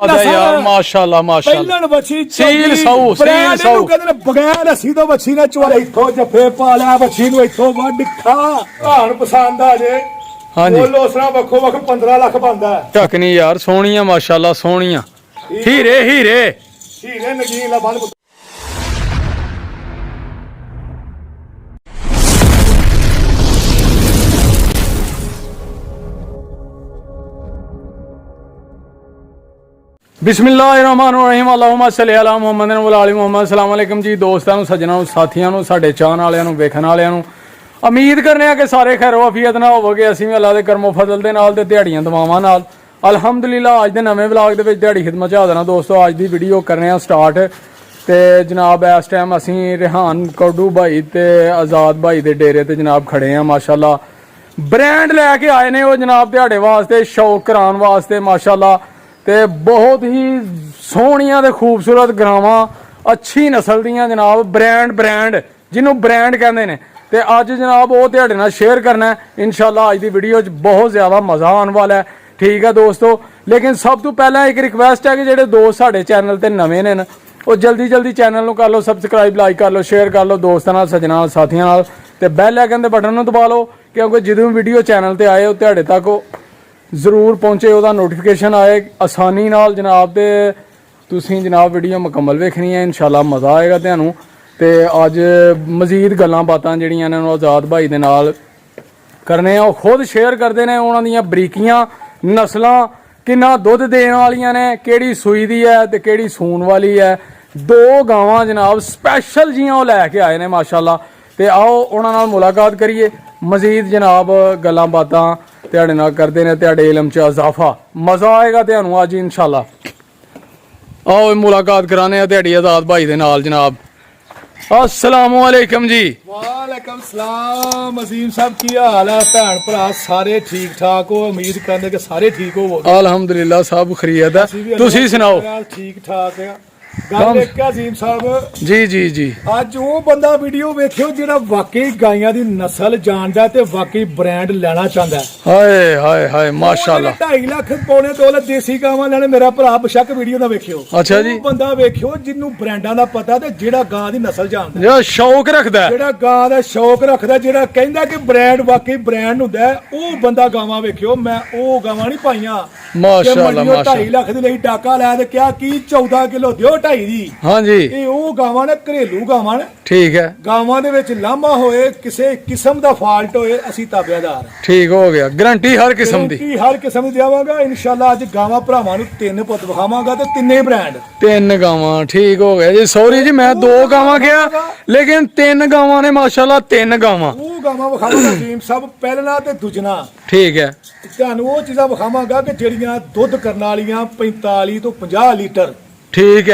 यार माशाल्लाह माशाल्लाह सील सौ कहते बगैर हसी तो बच्ची ने चोर इथों जफे पालिया बच्ची नु इथों वड खा धान पसंद आ जे हाँ जी बोलो उसना वखो वख 15 लाख बनदा ढकनी यार सोहणियां माशाल्लाह सोहणियां हीरे हीरे हीरे नगीन ला बल बिस्मिल्लाहिर्रहमानिर्रहीम अल्लाहुम्मा सल्ली अला मुहम्मद व अली मुहम्मद। अस्सलाम वालेकुम जी दोस्तों सज्जनों साथियों साडे चाहण वालियां वेखण वालियां उम्मीद करने कि सारे खैर वाफियत ना होवोगे। असीं भी अल्लाह दे करमो फजल दे नाल ते दिहाड़ियां दवावां नाल अल्हम्दुलिल्लाह अज दे नवें व्लॉग दे विच दिहाड़ी खिदमत च हाज़र हां दोस्तों। अज दी वीडियो करने आ स्टार्ट ते जनाब इस टाइम असीं रेहान कौडू भाई ते आज़ाद भाई दे डेरे ते जनाब खड़े हैं माशाल्लाह। ब्रांड लैके आए ने वो जनाब दिहाड़े वास्ते शौक कराने वास्ते माशाल्लाह ते बहुत ही सोहणियां ते खूबसूरत गरावां अच्छी नस्ल दियां जनाब ब्रांड जिन्हों ब्रांड कहते हैं ते अज जनाब वो तुहाडे नाल शेयर करना है इंशाल्लाह। अज दी वीडियो च बहुत ज़्यादा मज़ा आने वाला है ठीक है दोस्तों। लेकिन सब तो पहला एक रिक्वेस्ट है कि जेडे दोस्त साडे चैनल ते नवे ने वो जल्दी चैनल नूं कर लो सबसक्राइब लाइक कर लो शेयर कर लो दोस्तों नाल सज्जनां नाल साथियां नाल ते बैल आइकन दे बटन नूं दबा लो क्योंकि जदों वीडियो चैनल ते आए वो तुहाडे तक जरूर पहुँचे वह नोटिफिकेशन आए आसानी नाल जनाब ते तुसीं जनाब वीडियो मुकम्मल वेखनी है इंशाल्लाह मज़ा आएगा तुहानूं। ते अज मजीद गल्लां बातां जिहड़ियां ने आज़ाद भाई दे नाल करने आ खुद शेयर करते हैं उन्हां दियां बरीकियां नस्लां किन्ना दुध देने वालियां ने केड़ी सूई दी है ते केड़ी सून वाली है। दो गावां जनाब स्पैशल जियां वो लैके आए ने माशाल्लाह। ते आओ उन्हां नाल मुलाकात करिए मजीद जनाब गल्लां बातां तुहाडे नाल करदे ने तुहाडे इलम च इजाफा मज़ा आएगा तुहानूं अज इंशाल्लाह। आओ मुलाकात कराने आ तुहाडी आज़ाद भाई दे नाल जनाब। अस्सलाम वालेकुम जी। वालेकुम सलाम अजीम साहब की हाल है भैन भरा सारे ठीक ठाक हो उम्मीद करने के सारे ठीक हो अल्हम्दुलिल्लाह सब खैरियत है तुसीं सुनाओ ठीक ठाक है। गल एक अजीम साहब जी जी जी अज वो बंदा वीडियो वेखियो जेड़ा वाकई गाइयां दी नस्ल जानदा ते वाकई ब्रांड लेना चाहता है। हाय हाय हाय माशाल्लाह 2.5 लाख पौने 2 लाख देसी गावां लेने मेरा भरा बेशक वीडियो ना वेखियो। अच्छा जी बंदा वेखियो जिन्नू ब्रांडां दा पता ते जेड़ा गां दी नस्ल जानदा जेड़ा शौक रखदा है जेड़ा गां दा शौक रखदा जेड़ा कहंदा कि ब्रांड वाकई ब्रांड हुंदा है ओ बंदा गावां वेखियो। मैं ओ गावां नहीं पाईयां माशाल्लाह माशाल्लाह 2.5 लाख दी लई डाका लै ते क्या की 14 किलो दियो 2.5 दी। हाँ जी ਇਹ ਉਹ ਗਾਵਾਂ ਨੇ ਘਰੇਲੂ ਗਾਵਾਂ ਨੇ ठीक है ਗਾਵਾਂ ਦੇ ਵਿੱਚ ਲਾਮਾ ਹੋਏ ਕਿਸੇ ਕਿਸਮ ਦਾ ਫਾਲਟ ਹੋਏ ਅਸੀਂ ਤਾਬੇਦਾਰ ठीक हो गया गारंटी हर किस्म दी ਗਾਰੰਟੀ ਹਰ ਕਿਸਮ ਦੀ ਦੇਵਾਂਗਾ ਇਨਸ਼ਾਅੱਲਾ। ਅੱਜ ਗਾਵਾਂ ਭਰਾਵਾਂ ਨੂੰ 3 ਪੁੱਤ ਵਿਖਾਵਾਂਗਾ ਤੇ ਤਿੰਨੇ ਬ੍ਰਾਂਡ 3 गावां ठीक हो गया जी। सॉरी जी मैं 2 गावां गया लेकिन 3 गावां ने माशाल्लाह 3 गावां ਉਹ ਗਾਵਾਂ ਵਿਖਾਵਾਂਗਾ ਟੀਮ ਸਭ ਪਹਿਲਣਾ ਤੇ ਦੂਜਣਾ ठीक है। ਤੁਹਾਨੂੰ ਉਹ ਚੀਜ਼ਾਂ ਵਿਖਾਵਾਂਗਾ ਕਿ ਜਿਹੜੀਆਂ ਦੁੱਧ ਕਰਨ ਵਾਲੀਆਂ 45 ਤੋਂ 50 ਲੀਟਰ ठीक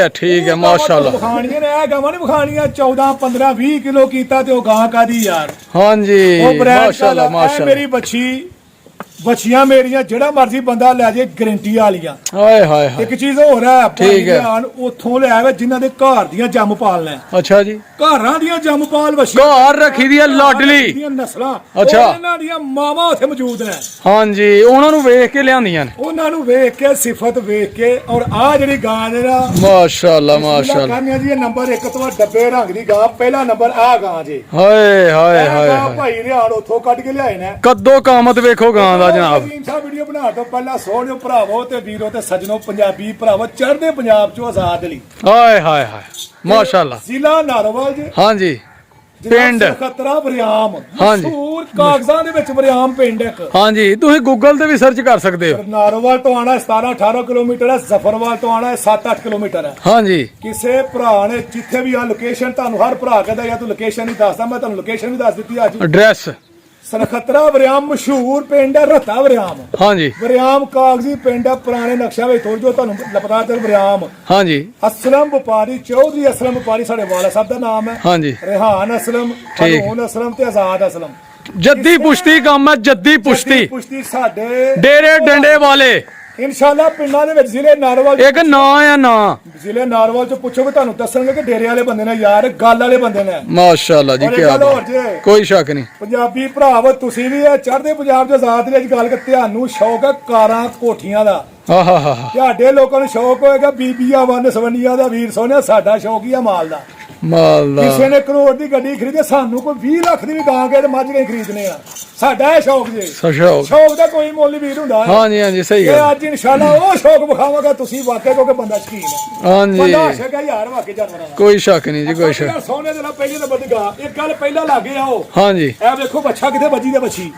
है माशाल्लाह ਵਿਖਾਣੀਆਂ ਨੇ। ਇਹ ਗਾਵਾਂ ਨਹੀਂ ਵਿਖਾਣੀਆਂ 14 15 20 ਕਿਲੋ ਕੀਤਾ ਤੇ ਉਹ ਗਾਂ ਕਾਦੀ ਯਾਰ। हाँ जी ਉਹ ਬ੍ਰਾਂਡ माशाल्लाह माशाल्लाह ਮੇਰੀ ਬੱਚੀਆਂ ਮੇਰੀਆਂ ਜਿਹੜਾ ਮਰਜ਼ੀ ਬੰਦਾ ਲੈ ਜੇ ਗਾਰੰਟੀ ਵਾਲੀਆਂ। हाय हाय हाय ਇੱਕ ਚੀਜ਼ ਹੋਰ ਹੈ ਠੀਕ ਹੈ। ਉੱਥੋਂ ਲੈ ਆਵੇ ਜਿਨ੍ਹਾਂ ਦੇ ਘਰ ਦੀਆਂ ਜੰਮ ਪਾਲਣਾ। अच्छा जी ਘਰਾਂ ਦੀਆਂ ਜੰਮ ਪਾਲ ਵਸ਼ੀ ਘਰ ਰੱਖੀ ਦੀ ਲਾਡਲੀ ਦੀਆਂ ਨਸਲਾਂ ਅੱਛਾ। ਉਹਨਾਂ ਦੀਆਂ ਮਾਵਾਂ ਉੱਥੇ ਮੌਜੂਦ ਨੇ। हाँ जी ਉਹਨਾਂ ਨੂੰ ਵੇਖ ਕੇ ਲਿਆਂਦੀਆਂ ਨੇ ਉਹਨਾਂ ਨੂੰ ਵੇਖ ਕੇ ਸਿਫਤ ਵੇਖ ਕੇ ਔਰ ਆ ਜਿਹੜੀ ਗਾਂ ਨੇ ਨਾ माशाल्लाह माशाल्लाह ਕਹਿੰਦੇ ਜੀ ਇਹ ਨੰਬਰ 1 ਤੋਂ ਡੱਬੇ ਰੰਗ ਦੀ ਗਾਂ ਪਹਿਲਾ ਨੰਬਰ ਆ ਗਾਂ ਜੀ। ਹਾਏ ਹਾਏ ਹਾਏ ਗਾਂ ਭਾਈ ਰਿਆੜ ਉੱਥੋਂ ਕੱਢ ਕੇ ਲਿਆਏ ਨੇ। ਕਦੋਂ ਕਾਮਤ ਵੇਖੋ ਗਾਂ ਦਾ ਜਨਾਬ। ਵੀਡੀਓ ਬਣਾ ਤੋਂ ਪਹਿਲਾਂ ਸੋਹਣਿਓ ਭਰਾਵੋ ਤੇ ਵੀਰੋ ਤੇ ਸੱਜਣੋ ਪੰਜਾਬੀ ਭਰਾਵੋ ਚੜ੍ਹਦੇ ਪੰਜਾਬ ਚੋਂ ਆਜ਼ਾਦ ਲਈ ਹਾਏ ਹਾਏ ਹਾਏ ਮਾਸ਼ਾਅੱਲਾ ਜ਼ਿਲ੍ਹਾ ਨਾਰੋਵਾਲ ਜੀ। ਹਾਂ ਜੀ ਪਿੰਡ ਖਤਰਾ ਵਰਿਆਮ ਹਾਂਜੀ ਮਸ਼ਹੂਰ ਕਾਗਜ਼ਾਂ ਦੇ ਵਿੱਚ ਵਰਿਆਮ ਪਿੰਡ ਇੱਕ। ਹਾਂ ਜੀ ਤੁਸੀਂ ਗੂਗਲ ਤੇ ਵੀ ਸਰਚ ਕਰ ਸਕਦੇ ਹੋ। ਨਾਰੋਵਾਲ ਤੋਂ ਆਣਾ 17-18 ਕਿਲੋਮੀਟਰ ਹੈ ਜ਼ਫਰਵਾਲ ਤੋਂ ਆਣਾ 7-8 ਕਿਲੋਮੀਟਰ ਹੈ। ਹਾਂ ਜੀ ਕਿਸੇ ਭਰਾ ਨੇ ਜਿੱਥੇ ਵੀ ਆ ਲੋਕੇਸ਼ਨ ਤੁਹਾਨੂੰ ਹਰ ਭਰਾ ਕਹਿੰਦਾ ਜਾਂ ਤੂੰ ਲੋਕੇਸ਼ਨ ਨਹੀਂ ਦੱਸਦਾ ਮੈਂ ਤੁਹਾਨੂੰ ਲੋਕੇਸ਼ਨ ਵੀ ਦੱਸ ਦਿੱਤੀ ਅੱਜ। ਐਡਰੈਸ ਸਨਖਤਰਾ ਵਰਿਆਮ ਮਸ਼ਹੂਰ ਪਿੰਡ ਹੈ ਰਤਾ ਵਰਿਆਮ। ਹਾਂ ਜੀ ਵਰਿਆਮ ਕਾਗਜ਼ੀ ਪਿੰਡ ਹੈ ਪੁਰਾਣੇ ਨਕਸ਼ਾ ਵਿੱਚ ਥੋੜਾ ਜੋ ਤੁਹਾਨੂੰ ਪਤਾ ਚੱਲ ਵਰਿਆਮ। ਹਾਂ ਜੀ ਅਸਲਮ ਵਪਾਰੀ ਚੌਧਰੀ ਅਸਲਮ ਵਪਾਰੀ ਸਾਡੇ ਵਾਲਾ ਸਾਹਿਬ ਦਾ ਨਾਮ ਹੈ। ਹਾਂ ਜੀ ਰਿਹਾਨ ਅਸਲਮ ਹਨੂਨ ਅਸਲਮ ਤੇ ਆਜ਼ਾਦ ਅਸਲਮ ਜੱਦੀ ਪੁਸ਼ਤੀ ਕੰਮ ਹੈ ਜੱਦੀ ਪੁਸ਼ਤੀ ਸਾਡੇ ਡੇਰੇ ਡੰਡੇ ਵਾਲੇ ਇਨਸ਼ਾਅੱਲਾ ਪਿੰਡਾਂ ਦੇ ਵਿੱਚ ਜ਼ਿਲ੍ਹੇ ਨਾਰਵਲ ਇੱਕ ਨਾਂ ਆ ਨਾਂ ਜ਼ਿਲ੍ਹੇ ਨਾਰਵਲ ਚ ਪੁੱਛੋਗੇ ਤੁਹਾਨੂੰ ਦੱਸਣਗੇ ਕਿ ਡੇਰੇ ਵਾਲੇ ਬੰਦੇ ਨੇ ਯਾਰ, ਗੱਲ ਵਾਲੇ ਬੰਦੇ ਨੇ। ਮਾਸ਼ਾਅੱਲਾ ਜੀ, ਔਰ ਕੀ ਇੱਕ ਗੱਲ ਹੋਰ ਬਾਤ, ਜੇ, ਕੋਈ ਸ਼ੱਕ ਨਹੀਂ। ਪੰਜਾਬੀ ਭਰਾਵੋ ਤੁਸੀਂ ਵੀ ਇਹ ਚੜ੍ਹਦੇ ਪੰਜਾਬ ਦੇ ਆਜ਼ਾਦ ਦੇ ਵਿੱਚ ਗੱਲ ਕਰ, ਤੁਹਾਨੂੰ ਸ਼ੌਕ ਹੈ ਕਾਰਾਂ ਕੋਠੀਆਂ ਦਾ, ਹਾ ਹਾ ਹਾ ਤੁਹਾਡੇ ਲੋਕਾਂ ਨੂੰ ਸ਼ੌਕ ਹੋਏਗਾ ਬੀਬੀਆਂ ਵੰਨ ਸਵੰਨੀਆਂ ਦਾ। ਵੀਰ ਸੋਹਣਿਆ ਸਾਡਾ ਸ਼ੌਕ ਹੀ ਆ ਮਾਲ ਦਾ। ਮਾਲ ਦਾ ਕਿਸੇ ਨੇ ਕਰੋੜ ਦੀ ਗੱਡੀ ਖਰੀਦੀ, ਸਾਨੂੰ ਕੋਈ 20 ਲੱਖ ਦੀ ਵੀ ਗਾਂ ਕੇ ਤੇ ਮੱਝ ਕੇ ਖਰੀਦਨੇ ਆ। ਸਾਡਾ ਇਹ ਸ਼ੌਕ ਜੇ, ਸ਼ੌਕ। ਸ਼ੌਕ ਦਾ ਕੋਈ ਮੁੱਲ ਹੀ ਵੀਰ ਹੁੰਦਾ ਹੈ। ਹਾਂਜੀ ਹਾਂਜੀ, ਸਹੀ ਇਹ ਗੱਲ। ਅੱਜ ਇਨਸ਼ਾਅੱਲਾ ਉਹ ਸ਼ੌਕ ਵਿਖਾਵਾਂਗਾ ਤੁਸੀਂ ਵਾਕਿਆ, ਕਿਉਂਕਿ ਬੰਦਾ ਸ਼ਕੀਨ ਹੈ, ਹਾਂਜੀ, ਬੰਦਾ ਆਸ਼ਕ ਹੈ ਯਾਰ ਵਾਕਿਆ ਜਾਨਵਰਾਂ ਦਾ। ਕੋਈ ਸ਼ੱਕ ਨਹੀਂ ਜੀ, ਕੋਈ ਸ਼ੱਕ। ਯਾਰ ਸੋਹਣੇ ਦੇ ਨਾਲ ਪਹਿਲੇ ਤਾਂ ਵਧਗਾ ਇੱਕ ਗੱਲ ਪਹਿਲਾਂ ਲੱਗੇ ਆਓ। ਹਾਂਜੀ, ਇਹ ਵੇਖੋ ਬੱਚਾ ਕਿਤੇ ਵੱਜੀ ਤੇ ਬੱਚੀ,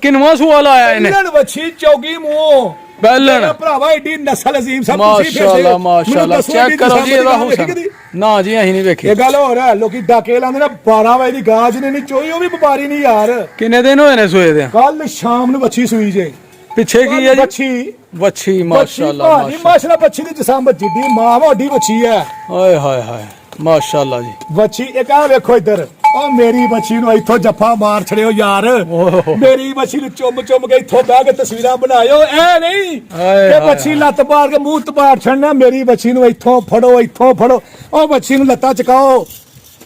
ਕਿੰਨਵਾਂ ਸਵਾਲ ਆਇਆ ਇਹਨੇ? ਪਹਿਲਣ ਬੱਚੀ ਚੌਗੀ ਮੂੰਹ ਪਹਿਲਣ। ਮੇਰਾ ਭਰਾਵਾ ਏਡੀ ਨਸਲ ਅਜ਼ੀਮ ਸਭ ਮਾਸ਼ਾਅੱਲਾ ਮਾਸ਼ਾਅੱਲਾ, ਚੈੱਕ ਕਰੋ ਜੀ ਇਹਦਾ ਹੁਸਨ। ਨਾ ਜੀ ਅਸੀਂ ਨਹੀਂ ਵੇਖੀ। ਇਹ ਗੱਲ ਹੋ ਰਿਹਾ, ਲੋਕੀ ਡਾਕੇ ਲਾਉਂਦੇ ਨੇ 12 ਵਜੇ ਦੀ ਗਾਂ ਜਿਹਨੇ ਨਹੀਂ ਚੋਈ, ਉਹ ਵੀ ਵਪਾਰੀ ਨਹੀਂ ਯਾਰ। ਕਿੰਨੇ ਦਿਨ ਹੋਏ ਨੇ ਸੋਏ ਦੇ? ਕੱਲ ਸ਼ਾਮ ਨੂੰ ਬੱਚੀ ਸੂਈ ਜੇ। ਪਿੱਛੇ ਕੀ ਹੈ ਜੀ? ਬੱਚੀ ਵੱਛੀ, ਮਾਸ਼ਾਅੱਲਾ ਭਾਜੀ ਮਾਸ਼ਾਅੱਲਾ, ਬੱਚੀ ਦੀ ਜਿਸਮ ਜਿੱਡੀ ਮਾਂ ਵੱਡੀ ਬੱਚੀ ਹੈ। ਓਏ ਹਾਏ ਹਾਏ, ਮਾਸ਼ਾਅੱਲਾ ਜੀ। ਬੱਚੀ ਇੱਕ ਆ ਵੇਖੋ ਇੱਧਰ, ਉਹ ਮੇਰੀ ਬੱਚੀ ਨੂੰ ਇੱਥੋਂ ਜੱਫਾ ਮਾਰ ਛੜਿਓ ਯਾਰ। ਮੇਰੀ ਬੱਚੀ ਨੂੰ ਚੁੰਮ ਚੁੰਮ ਕੇ ਇੱਥੋਂ ਬਹਿ ਕੇ ਤਸਵੀਰਾਂ ਬਣਾਇਓ। ਐ ਨਹੀਂ ਕਿ ਬੱਚੀ ਲੱਤ ਪਾੜ ਕੇ ਮੂੰਹ ਤਪਾੜ ਛੱਡਣਾ। ਮੇਰੀ ਬੱਚੀ ਨੂੰ ਇੱਥੋਂ ਫੜੋ, ਇੱਥੋਂ ਫੜੋ, ਉਹ ਬੱਚੀ ਨੂੰ ਲੱਤਾਂ ਚਕਾਓ।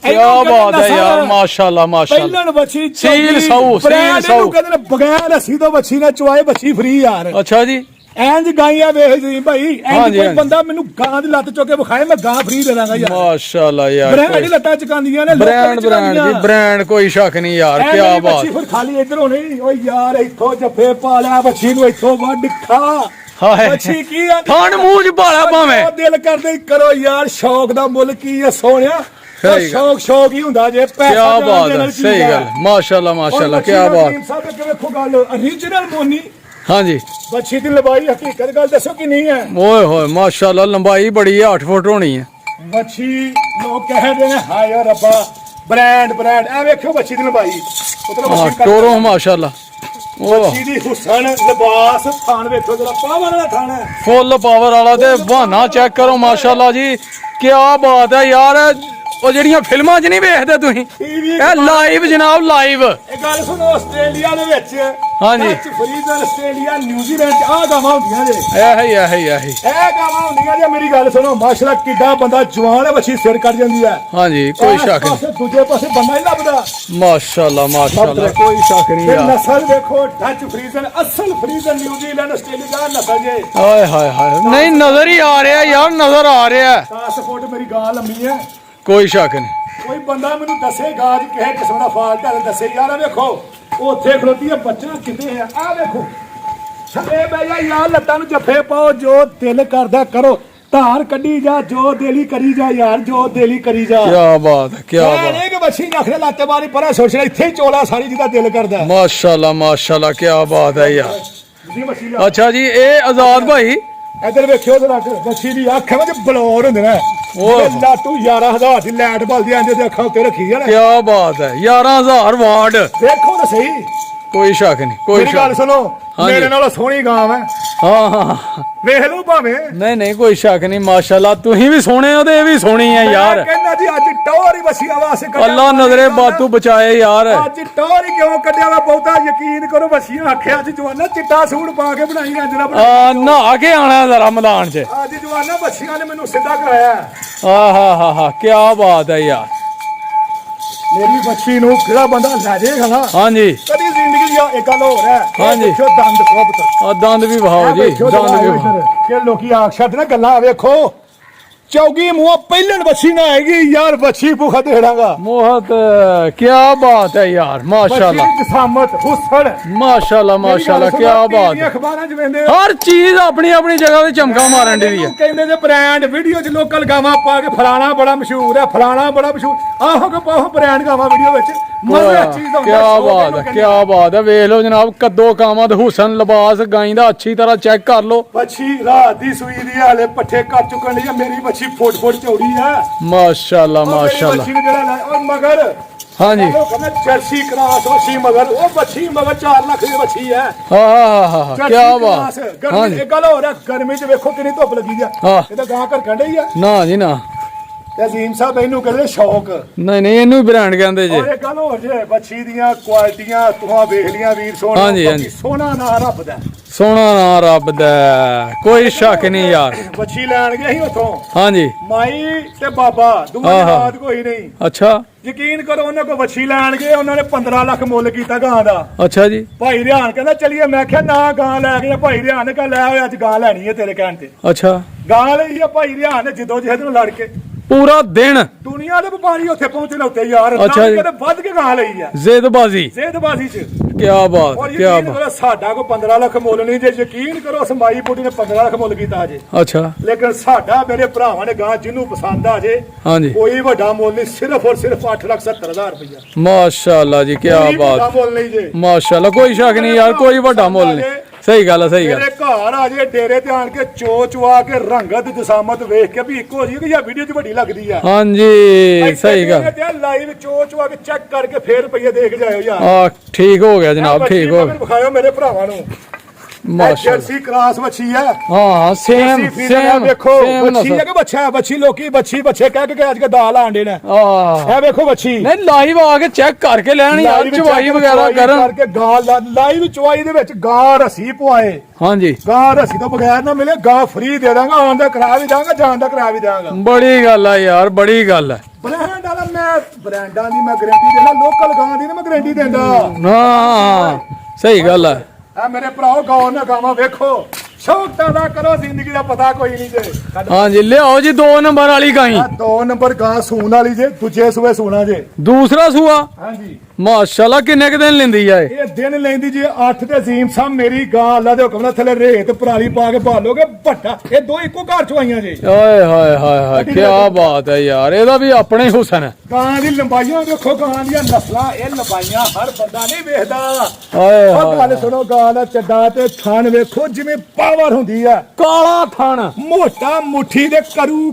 ਕੀ ਬਾਤ ਹੈ ਯਾਰ, ਮਾਸ਼ਾਅੱਲਾ ਮਾਸ਼ਾਅੱਲਾ। ਪਹਿਲਣ ਬੱਚੀ ਸੀਲ ਸੌ, ਸੀਲ ਸੌ। ਕਹਿੰਦੇ ਨੇ ਬਗੈਰ ਰੱਸੀ ਤੋਂ ਬੱਚੀ ਨੇ ਚੁਆਏ, ਬੱਚੀ ਫਰੀ ਯਾਰ। ਅੱਛਾ ਜੀ, ਐਂਜ ਗਾਈਆਂ ਵੇਖ ਜੀ ਭਾਈ, ਐਂਜ ਹਾਂਜੀ, ਕੋਈ ਹਾਂਜੀ। ਬੰਦਾ ਮੈਨੂੰ ਗਾਂ ਦੀ ਲੱਤ ਚੁੱਕ ਕੇ ਵਿਖਾਏ, ਮੈਂ ਗਾਂ ਫਰੀ ਦੇ ਦਾਂਗਾ ਯਾਰ। ਮਾਸ਼ਾਅੱਲਾ ਯਾਰ, ਬ੍ਰਾਂਡ ਲੱਤਾਂ ਚਕਾਉਂਦੀਆਂ ਨੇ, ਬ੍ਰਾਂਡ ਬ੍ਰਾਂਡ ਜੀ, ਬ੍ਰਾਂਡ, ਕੋਈ ਸ਼ੱਕ ਨਹੀਂ ਯਾਰ। ਕੀ ਬਾਤ। ਬੱਚੀ ਫਿਰ ਖਾਲੀ ਇਧਰੋਂ ਨਹੀਂ, ਓ ਯਾਰ ਇੱਥੋਂ ਜੱਫੇ ਪਾ ਲਿਆ, ਬੱਚੀ ਨੂੰ ਇੱਥੋਂ ਵੱਢ ਖਾ। ਹਾਏ, ਬੱਚੀ ਕੀ ਆ, ਥਣ ਮੂੰਹ ਚ ਭਾਲਾ ਭਾਵੇਂ। ਉਹ ਦਿਲ ਕਰਦੇ ਹੀ ਕਰੋ ਯਾਰ। ਸ਼ੌਕ ਦਾ ਮੁੱਲ ਕੀ ਹੈ ਸੋਹਣਿਆ? ਸਹੀ ਸ਼ੌਕ ਸ਼ੌਕ ਹੀ ਹੁੰਦਾ ਜੇ, ਪੈਸਾ ਕੀ ਬਾਤ ਹੈ, ਸਹੀ ਗੱਲ। ਮਾਸ਼ਾਅੱਲਾ ਮਾਸ਼ਾਅੱਲਾ, ਕੀ ਬਾਤ। ਸਾਹਿਬ ਕਿ ਵੇਖੋ ਗੱਲ origignal ਮੋਨੀ ਹਾਂਜੀ, ਬੱਚੀ ਦੀ ਲੰਬਾਈ ਹਕੀਕਤ ਗੱਲ ਦੱਸੋ ਕਿ ਨਹੀਂ ਹੈ? ਓਏ ਹੋਏ ਮਾਸ਼ਾਅੱਲਾ, ਲੰਬਾਈ ਬੜੀ ਹੈ, 8 ਫੁੱਟ ਹੋਣੀ ਹੈ। ਬੱਚੀ ਲੋਕ ਕਹਿੰਦੇ ਨੇ ਹਾਏ ਓ ਰੱਬਾ, ਬ੍ਰਾਂਡ ਬ੍ਰਾਂਡ। ਐ ਵੇਖੋ ਬੱਚੀ ਦੀ ਲੰਬਾਈ, ਉਧਰ ਹਾਂ, ਬੱਚੀ ਟੋਰੋ ਮਾਸ਼ਾਅੱਲਾ। ਉਹ ਬੱਚੀ ਦੀ ਹੁਸਨ, ਲਿਬਾਸ, ਥਾਣ ਵੇਖੋ ਜਰਾ, ਪਾਵਰ ਵਾਲਾ ਥਾਣ ਹੈ। ਫੁੱਲ ਪਾਵਰ ਵਾਲਾ ਤੇ ਬਹਾਨਾ ਚੈੱਕ ਕਰੋ ਮਾਸ਼ਾਅੱਲਾ ਜੀ, ਕੀ ਬਾਤ ਹੈ ਯਾਰ। ਉਹ ਜਿਹੜੀਆਂ ਫਿਲਮਾਂ 'ਚ ਨਹੀਂ ਵੇਖਦੇ ਤੁਸੀਂ, ਇਹ ਲਾਈਵ ਜਨਾਬ, ਲਾਈਵ। ਇਹ ਗੱਲ ਸੁਣੋ, ਆਸਟ੍ਰੇਲੀਆ ਦੇ ਵਿੱਚ ਹਾਂਜੀ। ਫਰੀਜ਼ਰ, ਆਸਟ੍ਰੇਲੀਆ, ਨਿਊਜ਼ੀਲੈਂਡ ਚ ਆਹ ਗਾਵਾਂ ਹੁੰਦੀਆਂ ਜੇ। ਇਹੀ ਇਹੀ ਇਹੀ, ਇਹ ਗਾਵਾਂ ਹੁੰਦੀਆਂ ਜੇ। ਮੇਰੀ ਗੱਲ ਸੁਣੋ, ਮਾਸ਼ਾਅੱਲਾ ਕਿੱਡਾ ਬੰਦਾ ਜਵਾਨ ਹੈ, ਬੱਚੀ ਸਿਰ ਕੱਢ ਜਾਂਦੀ ਹੈ। ਹਾਂਜੀ, ਕੋਈ ਇਸ ਸ਼ੱਕ ਨਹੀਂ। ਪਾਸੇ ਦੂਜੇ ਪਾਸੇ ਬੰਦਾ ਨਹੀਂ ਲੱਭਦਾ। ਮਾਸ਼ਾਅੱਲਾ ਮਾਸ਼ਾਅੱਲਾ, ਕੋਈ ਸ਼ੱਕ ਨਹੀਂ ਤੇ ਯਾਰ। ਨਸਲ ਵੇਖੋ, ਡੱਚ ਫਰੀਜ਼ਰ, ਅਸਲ ਫਰੀਜ਼ਰ, ਨਿਊਜ਼ੀਲੈਂਡ, ਆਸਟ੍ਰੇਲੀਆ ਨਸਲ ਜੇ। ਹਾਏ ਹਾਏ ਹਾਏ, ਨਹੀਂ ਨਜ਼ਰ ਹੀ ਆ ਰਿਹਾ ਯਾਰ, ਨਜ਼ਰ ਆ ਰਿਹਾ। 10 ਫੁੱਟ ਮੇਰੀ ਗਾਂ ਲੰਮੀ ਹੈ। ਕੋਈ ਸ਼ੱਕ ਨਹੀਂ। ਕੋਈ ਬੰਦਾ ਮੈਨੂੰ ਦੱਸੇ ਗਾਜ ਕਿਸੇ ਕਿਸਮ ਦਾ ਫਾਲਟ ਹੈ, ਦੱਸੇ ਯਾਰ। ਵੇਖੋ ਉੱਥੇ ਖਲੋਤੀ ਹੈ, ਬੱਚਾ ਕਿਤੇ ਹੈ। ਆਹ ਵੇਖੋ ਛੱਡੇ ਬਹਿ ਜਾ ਯਾਰ, ਲੱਤਾਂ ਨੂੰ ਜੱਫੇ ਪਾਓ, ਜੋ ਦਿਲ ਕਰਦਾ ਕਰੋ, ਧਾਰ ਕੱਢੀ ਜਾ, ਜੋ ਦਿਲੀ ਕਰੀ ਜਾ ਯਾਰ, ਜੋ ਦਿਲੀ ਕਰੀ ਜਾ। ਕੀ ਬਾਤ ਹੈ, ਕੀ ਇਹ ਬਾਤ। ਨਹੀਂ ਕਿ ਬੱਚੀ ਨਖਰੇ ਲਾਤੇ ਮਾਰੀ ਪਰਾਂ ਸੋਚਣਾ, ਇੱਥੇ ਹੀ ਚੋਲਾ ਸਾਰੀ ਜਿਹਦਾ ਦਿਲ ਕਰਦਾ। ਮਾਸ਼ਾਅੱਲਾ ਮਾਸ਼ਾਅੱਲਾ, ਕੀ ਬਾਤ ਹੈ ਯਾਰ। ਜੀ ਬੱਚੀ ਲਿਆ। ਅੱਛਾ ਜੀ, ਇਹ ਆਜ਼ਾਦ ਭਾਈ, ਇੱਧਰ ਵੇਖਿਓ ਜਰਾ, ਬੱਚੀ ਦੀ ਅੱਖ ਵਿੱਚ ਬਲੌਰ ਹੁੰਦੇ ਨੇ। ਉਹ ਲਾਟੂ 11,000 ਦੀ ਲਾਈਟ ਬਲਦੀ ਆਂਦੇ ਤੇ ਅੱਖਾਂ ਉੱਤੇ ਰੱਖੀ ਜਾਣਾ। ਕੀ ਬਾਤ ਹੈ, 11,000 ਵਾਟ। ਵੇਖੋ ਤਾਂ ਸਹੀ, ਕੋਈ ਸ਼ੱਕ ਨਹੀਂ, ਕੋਈ ਮੇਰੀ ਗੱਲ ਸ਼ੱਕ। ਸੁਣੋ, ਹਾਂਜੀ। ਮੇਰੇ ਨਾਲੋਂ ਸੋਹਣੀ ਗਾਂ ਹੈ, ਹਾਂ ਹਾਂ, ਵੇਖ ਲਓ ਭਾਵੇਂ। ਨਹੀਂ ਨਹੀਂ, ਕੋਈ ਸ਼ੱਕ ਨਹੀਂ। ਮਾਸ਼ਾਅੱਲਾ, ਤੁਸੀਂ ਵੀ ਸੋਹਣੇ ਹੋ ਤੇ ਇਹ ਵੀ ਸੋਹਣੀ ਹੈ ਯਾਰ। ਮੈਂ ਕਹਿੰਦਾ ਜੀ ਅੱਜ ਟੌਰ ਹੀ ਵਸੀਆ ਵਾਸਤੇ ਕੱਢਿਆ। ਅੱਲਾ ਨਜ਼ਰੇ ਬਾਤੂ ਬਚਾਏ ਯਾਰ। ਅੱਜ ਟੌਰ ਹੀ ਕਿਉਂ ਕੱਢਿਆ ਵਾ? ਬਹੁਤਾ ਯਕੀਨ ਕਰੋ, ਵਸੀਆਂ ਆਖਿਆ ਅੱਜ ਜਵਾਨਾ ਚਿੱਟਾ ਸੂਟ ਪਾ ਕੇ ਬਣਾਈ ਗਾਜਰਾ ਆ ਨਹਾ ਕੇ ਆਣਾ ਜ਼ਰਾ ਮੈਦਾਨ 'ਚ। ਅੱਜ ਜਵਾਨਾ ਵਸੀਆਂ ਨੇ ਮੈਨੂੰ ਸਿੱਧਾ ਕਰਾਇਆ। ਆ ਹਾ ਹਾ ਹਾ, ਕੀ ਬਾਤ ਹੈ ਯਾਰ। ਮੇਰੀ ਬੱਚੀ ਨੂੰ ਕਿਹੜਾ ਬੰਦਾ ਲੈ ਜਾਏਗਾ ਨਾ, ਹਾਂਜੀ ਕਦੀ ਜ਼ਿੰਦਗੀ ਆ ਇੱਕ ਗੱਲ ਹੋਰ ਹੈ। ਹਾਂਜੀ। ਦੇਖੋ ਦੰਦ ਖੋਬਤ, ਆ ਦੰਦ ਵੀ ਵਹਾਓ ਜੀ, ਦੰਦ ਵੀ ਵਹਾਓ। ਕਿ ਲੋਕੀ ਆਖਸ਼ਤ ਨਾ ਗੱਲਾਂ ਵੇਖੋ, ਚੌਗੀ ਮੂੰਹ ਪਹਿਲਣ ਬੱਚੀ ਨਾ ਆਏਗੀ ਯਾਰ, ਬੱਚੀ ਭੁੱਖਾ ਦੇੜਾਂਗਾ। ਮੋਹਤ, ਕੀ ਬਾਤ ਹੈ ਯਾਰ, ਮਾਸ਼ਾਅੱਲਾ ਬੱਚੀ ਦੀ ਜਸਾਮਤ, ਹੁਸਨ, ਮਾਸ਼ਾਅੱਲਾ ਮਾਸ਼ਾਅੱਲਾ, ਕੀ ਬਾਤ ਹੈ। ਅਖਬਾਰਾਂ 'ਚ ਵੇਂਦੇ ਹਰ ਚੀਜ਼ ਆਪਣੀ ਆਪਣੀ ਜਗ੍ਹਾ ਤੇ ਚਮਕਾ ਮਾਰਨ ਦੀ ਹੈ। ਕਹਿੰਦੇ ਜੇ ਬ੍ਰਾਂਡ ਵੀਡੀਓ 'ਚ ਲੋਕਲ ਗਾਵਾਂ ਪਾ ਕੇ ਫਲਾਣਾ ਬੜਾ ਮਸ਼ਹੂਰ ਹੈ, ਫਲਾਣਾ ਬੜਾ ਮਸ਼ਹੂਰ। ਆਹੋ ਕਿ ਪਾਹੋ ਬ੍ਰਾਂਡ ਗਾਵਾਂ ਵੀਡੀਓ ਵਿੱਚ, ਮਜ਼ਾ ਚੀਜ਼ ਕੀ ਬਾਤ ਹੈ, ਕੀ ਬਾਤ ਹੈ। ਵੇਖ ਲਓ ਜਨਾਬ, ਕੱਦੋ ਕਾਮਤ, ਹੁਸਨ, ਲਿਬਾਸ ਗਾਈ ਦਾ ਅੱਛੀ ਤਰ੍ਹਾਂ ਚੈੱਕ ਕਰ ਲਓ। ਬੱਚੀ ਰਾਤ ਦੀ ਸੂਈ ਦੀ ਹਾਲੇ ਪੱਠੇ ਕੱਟ ਚੁੱਕਣ ਲਈ ਮੇਰੀ ਬੱਚੀ ਫੁੱਟ ਚੌੜੀ ਹੈ। ਮਾਸ਼ਾਅੱਲਾ ਮਾਸ਼ਾਅੱਲਾ। ਬੱਚੀ ਨੂੰ ਜਿਹੜਾ ਔਰ ਮਗਰ, ਹਾਂਜੀ, ਉਹ ਕਹਿੰਦੇ ਜਰਸੀ ਕਰਾਸ ਬੱਚੀ ਮਗਰ, ਉਹ ਬੱਚੀ ਮਗਰ 4 ਲੱਖ ਦੀ ਬੱਚੀ ਹੈ। ਹਾਂ ਹਾਂ ਹਾਂ ਹਾਂ, ਕੀ ਬਾਤ। ਗਰਮੀ ਇੱਕ ਗੱਲ ਹੋ ਰਿਹਾ, ਗਰਮੀ 'ਚ ਵੇਖੋ ਕਿੰਨੀ ਧੁੱਪ ਲੱਗੀ ਆ। ਹਾਂ। ਇਹ ਤਾਂ ਗਾਂ ਘਰ ਕੰਡੇ ਹੀ ਆ। ਨਾ ਜੀ ਨਾ, ਤੇ ਅਜ਼ੀਮ ਸਾਹਿਬ ਇਹਨੂੰ ਕਹਿੰਦੇ ਸ਼ੌਕ। ਨਹੀਂ ਨਹੀਂ, ਇਹਨੂੰ ਬ੍ਰਾਂਡ ਕਹਿੰਦੇ ਜੇ। ਔਰ ਇਹ ਗੱਲ ਹੋਰ ਜੇ ਬੱਚੀ ਦੀਆਂ ਕੁਆਲਿਟੀਆਂ ਤੁਹਾਂ ਵੇਖ ਲੀਆਂ ਵੀਰ ਸੋਹਣਾ। ਹਾਂਜੀ, ਹਾਂਜੀ। ਸੋਹਣਾ ਨਾਂ ਰੱਬ ਦਾ। ਸੋਹਣਾ ਨਾਂ ਰੱਬ ਦਾ, ਕੋਈ ਸ਼ੱਕ ਨਹੀਂ ਯਾਰ। ਬੱਚੀ ਲੈਣ ਗਏ ਸੀ ਉਥੋਂ, ਹਾਂਜੀ। ਮਾਈ ਤੇ ਬਾਬਾ ਦੋਵਾਂ ਦੀ ਬਾਤ ਕੋਈ ਨਹੀਂ। ਅੱਛਾ ਯਕੀਨ ਕਰੋ, ਉਹਨਾਂ ਕੋਲ ਵੱਛੀ ਲੈਣ ਗਏ, ਉਹਨਾਂ ਨੇ 15 ਲੱਖ ਮੁੱਲ ਕੀਤਾ ਗਾਂ ਦਾ। ਅੱਛਾ ਜੀ। ਭਾਈ ਰਿਹਾਨ ਕਹਿੰਦਾ ਚਲੀਏ, ਮੈਂ ਕਿਹਾ ਨਾ ਗਾਂ ਲੈ ਕੇ। ਭਾਈ ਰਿਹਾਨ ਨੇ ਕਿਹਾ ਲੈ ਓਏ ਅੱਜ ਗਾਂ ਲੈਣੀ ਹੈ ਤੇਰੇ ਕਹਿਣ ਤੇ। ਅੱਛਾ, ਗਾਂ ਲਈ ਆ ਭਾਈ ਰਿਹਾਨ ਨੇ ਜਦੋਂ ਜਿਹਦੇ ਨੂੰ ਲੜ ਕੇ। ਪੂਰਾ ਦਿਨ ਦੁਨੀਆ ਦੇ ਵਪਾਰੀ ਉੱਥੇ ਪਹੁੰਚੇ ਨੇ ਉੱਤੇ ਯਾਰ। ਅੱਛਾ ਜੀ। ਕਹਿੰਦੇ ਵੱਧ ਕੇ ਗਾਂ ਲਈ ਆ ਜ਼ਿੱਦਬਾਜ਼ੀ। ਜ਼ੇਦਬਾਜ਼ੀ ਚ। ਕੀ ਬਾਤ, ਔਰ ਕੀ ਯਕੀਨ ਬਾਤ। ਕਰੋ ਸਾਡਾ ਕੋ 15 ਲੱਖ ਮੁੱਲ ਨਹੀਂ ਜੇ। ਯਕੀਨ ਕਰੋ ਸਮਾਈ ਬੁੱਢੀ ਨੇ 15 ਲੱਖ ਮੁੱਲ ਕੀਤਾ ਜੇ। ਅੱਛਾ, ਲੇਕਿਨ ਸਾਡਾ ਮੇਰੇ ਭਰਾਵਾਂ ਨੇ ਗਾਂ ਜਿਹਨੂੰ ਪਸੰਦ ਆ ਜੇ ਹਾਂਜੀ। ਕੋਈ ਵੱਡਾ ਮੁੱਲ ਨਹੀਂ, ਸਿਰਫ ਔਰ ਸਿਰਫ 8,70,000 ਰੁਪਇਆ। ਮਾਸ਼ਾਅੱਲਾ ਜੀ, ਕੀ ਕੋਈ ਵੱਡਾ ਬਾਤ। ਮੁੱਲ ਨਹੀਂ ਜੇ। ਮਾਸ਼ਾਅੱਲਾ, ਕੋਈ ਸ਼ੱਕ ਨਹੀਂ ਯਾਰ, ਕੋਈ ਵੱਡਾ ਮੁੱਲ ਨਹੀਂ। ਸਹੀ ਗੱਲ ਹੈ, ਸਹੀ ਗੱਲ। ਮੇਰੇ ਘਰ ਆ ਜੇ ਡੇਰੇ ਤੇ ਆਣ ਕੇ ਚੋ ਚਵਾ ਕੇ ਰੰਗਤ ਜਸਾਮਤ ਵੇਖ ਕੇ ਵੀ ਇੱਕੋ ਜਿਹੀ ਕਿ ਜਾਂ ਵੀਡੀਓ 'ਚ ਵੱਡੀ ਲੱਗਦੀ ਆ। ਹਾਂਜੀ, ਸਹੀ ਗੱਲ। ਲਾਈਵ ਚੋ ਚਵਾ ਕੇ ਚੈੱਕ ਕਰਕੇ ਫੇਰ ਰੁਪਈਏ ਦੇਖ ਜਾਇਓ ਯਾਰ। ਆ ਠੀਕ ਹੋ ਗਿਆ ਜਨਾਬ, ਠੀਕ ਹੋ ਗਿਆ। ਵਿਖਾਇਓ ਮੇਰੇ ਭਰਾਵਾਂ ਨੂੰ। ਮਾਸ਼ਾਅੱਲਾ। ਜਰਸੀ ਕ੍ਰਾਸ ਬੱਚੀ ਹੈ। ਹਾਂ, ਸੇਮ ਸੇਮ ਵੇਖੋ ਸੇਮ ਬੱਚੀ ਹੈ ਕਿ ਬੱਚਾ ਹੈ। ਬੱਚੀ ਲੋਕੀ ਬੱਚੀ ਕਹਿ ਕੇ ਅੱਜ ਕੇ ਦਾਲ ਆਂਡੇ ਨੇ। ਆਹ ਇਹ ਵੇਖੋ ਬੱਚੀ। ਨਹੀਂ, ਲਾਈਵ ਆ ਕੇ ਚੈੱਕ ਕਰਕੇ ਲੈਣੀ ਯਾਰ, ਚਵਾਈ ਵਗੈਰਾ ਕਰਨ ਕਰਕੇ ਗਾਂ ਲਾਈਵ ਚਵਾਈ ਦੇ ਵਿੱਚ ਗਾਂ ਰਸੀ ਪਵਾਏ। ਹਾਂਜੀ। ਗਾਂ ਰਸੀ ਤੋਂ ਬਗੈਰ ਨਾ ਮਿਲੇ, ਗਾਂ ਫ੍ਰੀ ਦੇ ਦਾਂਗਾ। ਆਉਣ ਦਾ ਕਿਰਾਇਆ ਵੀ ਦਾਂਗਾ, ਜਾਣ ਦਾ ਕਿਰਾਇਆ ਵੀ ਦਾਂਗਾ। ਬੜੀ ਗੱਲ ਆ ਯਾਰ, ਬੜੀ ਗੱਲ ਹੈ। ਬ੍ਰਾਂਡ ਵਾਲਾ ਮੈਂ ਬ੍ਰਾਂਡਾਂ ਦੀ ਮੈਂ ਗਾਰੰਟੀ ਦੇਣਾ, ਲੋਕਲ ਗਾਂ ਦੀ ਮੈਂ ਗਾਰੰਟੀ ਦਿੰਦਾ। ਹਾਂ, ਸਹੀ ਗੱਲ ਹੈ। ਆ ਮੇਰੇ ਭਰਾਓ, ਗਾਂ ਨਾ ਗਾਵਾਂ ਵੇਖੋ, ਸ਼ੌਕ ਤਾਂ ਕਰੋ, ਜ਼ਿੰਦਗੀ ਦਾ ਪਤਾ ਕੋਈ ਨਹੀਂ ਜੇ। ਹਾਂਜੀ, ਲਿਆਓ ਜੀ 2 ਨੰਬਰ ਵਾਲੀ ਗਾਈ। 2 ਨੰਬਰ ਗਾਂ ਸੂਣ ਵਾਲੀ ਜੇ, ਦੂਜੇ ਸੂਏ ਸੂਣਾ ਜੇ। ਦੂਸਰਾ ਸੂਆ। ਹਾਂਜੀ। ਮਾਸ਼ਾਅੱਲਾ, ਕਿੰਨੇ ਕ ਦਿਨ ਲੈਂਦੀ ਆ ਇਹ? ਇਹ ਦਿਨ ਲੈਂਦੀ ਜੀ 8 ਤੇ ਅਜ਼ੀਮ ਸਾਹਿਬ ਮੇਰੀ ਗਾਂ ਅੱਲਾ ਦੇ ਹੁਕਮ ਨਾਲ ਥੱਲੇ ਰੇਤ ਪਰਾਲੀ ਪਾ ਕੇ ਭਾਲੋਗੇ ਭੱਟਾ। ਇਹ ਦੋ ਇੱਕੋ ਘਰ ਚੋਂ ਆਈਆਂ ਜੇ। ਓਏ ਹਾਏ ਹਾਏ ਹਾਏ, ਕੀ ਬਾਤ ਹੈ ਯਾਰ, ਇਹਦਾ ਵੀ ਆਪਣੇ ਹੀ ਹੁਸਨ ਹੈ। ਗਾਂ ਦੀ ਲੰਬਾਈਆਂ ਵੇਖੋ, ਗਾਂ ਦੀਆਂ ਨਸਲਾਂ, ਇਹ ਲੰਬਾਈਆਂ ਹਰ ਬੰਦਾ ਨਹੀਂ ਵੇਖਦਾ। ਓਏ ਉਹ ਗੱਲ ਹਾਏ, ਸੁਣੋ, ਗਾਂ ਦਾ ਚੱਡਾ ਤੇ ਥਣ ਵੇਖੋ ਜਿਵੇਂ ਪਾਵਰ ਹੁੰਦੀ ਆ। ਕਾਲਾ ਥਣ, ਮੋਟਾ ਮੁੱਠੀ ਦੇ